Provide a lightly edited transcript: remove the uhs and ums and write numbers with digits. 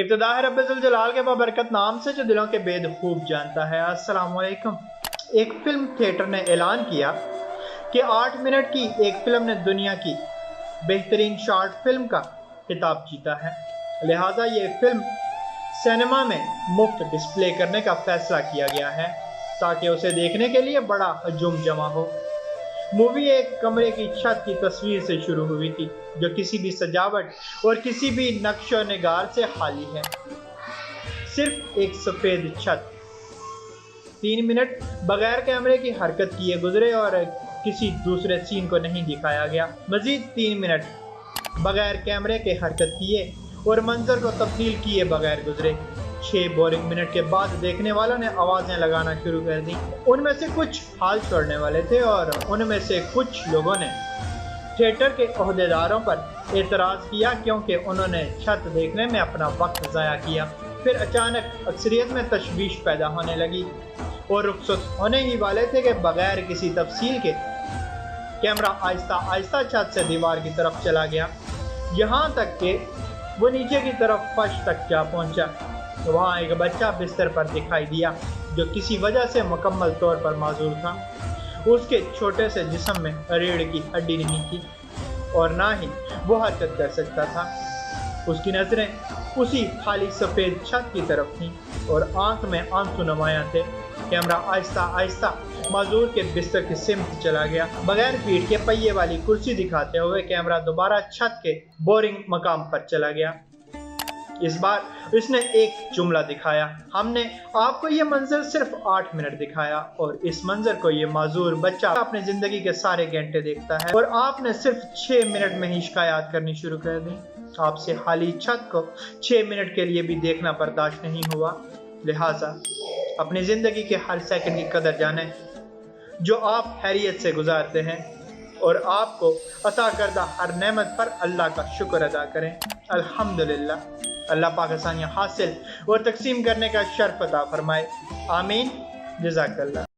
ابتدا ہے रब्बे ज़ुल जलाल के बाबरकत नाम से जो दिलों के भेद खूब जानता है। अस्सलाम वालेकुम। एक फिल्म थिएटर ने ऐलान किया कि 8 मिनट की एक फिल्म ने दुनिया की बेहतरीन शॉर्ट फिल्म का खिताब जीता है, लिहाजा ये फिल्म सिनेमा में मुफ्त डिस्प्ले करने का फैसला किया गया है ताकि उसे देखने के लिए बड़ा हजूम जमा हो। मूवी एक कमरे की छत की तस्वीर से शुरू हुई थी जो किसी भी सजावट और किसी भी नक्शो निगार से खाली है, सिर्फ एक सफेद छत। 3 मिनट बगैर कैमरे की हरकत किए गुजरे और किसी दूसरे सीन को नहीं दिखाया गया। मजीद 3 मिनट बगैर कैमरे के हरकत किए और मंजर को तब्दील किए बगैर गुजरे। 6 बोरिंग मिनट के बाद देखने वालों ने आवाज़ें लगाना शुरू कर दी। उनमें से कुछ हाल छोड़ने वाले थे और उनमें से कुछ लोगों ने थिएटर के ओहदेदारों पर एतराज़ किया क्योंकि उन्होंने छत देखने में अपना वक्त ज़ाया किया। फिर अचानक अक्सरियत में तशवीश पैदा होने लगी और रुखसत होने ही वाले थे कि बगैर किसी तफसील के कैमरा आहिस्ता आहिस्ता छत से दीवार की तरफ चला गया, यहाँ तक कि वो नीचे की तरफ फर्श तक जा पहुँचा। तो वहाँ एक बच्चा बिस्तर पर दिखाई दिया जो किसी वजह से मुकम्मल तौर पर माजूर था। उसके छोटे से जिस्म में रीढ़ की हड्डी नहीं थी और ना ही वो हरकत कर सकता था। उसकी नज़रें उसी खाली सफ़ेद छत की तरफ थीं और आंख में आंसू नुमायां थे। कैमरा आहिस्ता आहिस्ता माजूर के बिस्तर की सिमत चला गया। बगैर पीठ के पहिए वाली कुर्सी दिखाते हुए कैमरा दोबारा छत के बोरिंग मकाम पर चला गया। इस बार इसने एक जुमला दिखाया, हमने आपको ये मंजर सिर्फ 8 मिनट दिखाया और इस मंजर को ये माजूर बच्चा अपनी ज़िंदगी के सारे घंटे देखता है और आपने सिर्फ 6 मिनट में ही शिकायत करनी शुरू कर दी। आपसे खाली छत को 6 मिनट के लिए भी देखना बर्दाश्त नहीं हुआ, लिहाजा अपनी ज़िंदगी के हर सेकंड की कदर जानें जो आप हैरियत से गुजारते हैं और आपको अता करदा हर नेमत पर अल्लाह का शुक्र अदा करें। अल्हम्दुलिल्लाह। अल्लाह पाक आसानियाँ हासिल और तकसीम करने का शर्फ अता फरमाए। आमीन। जज़ाकल्लाह।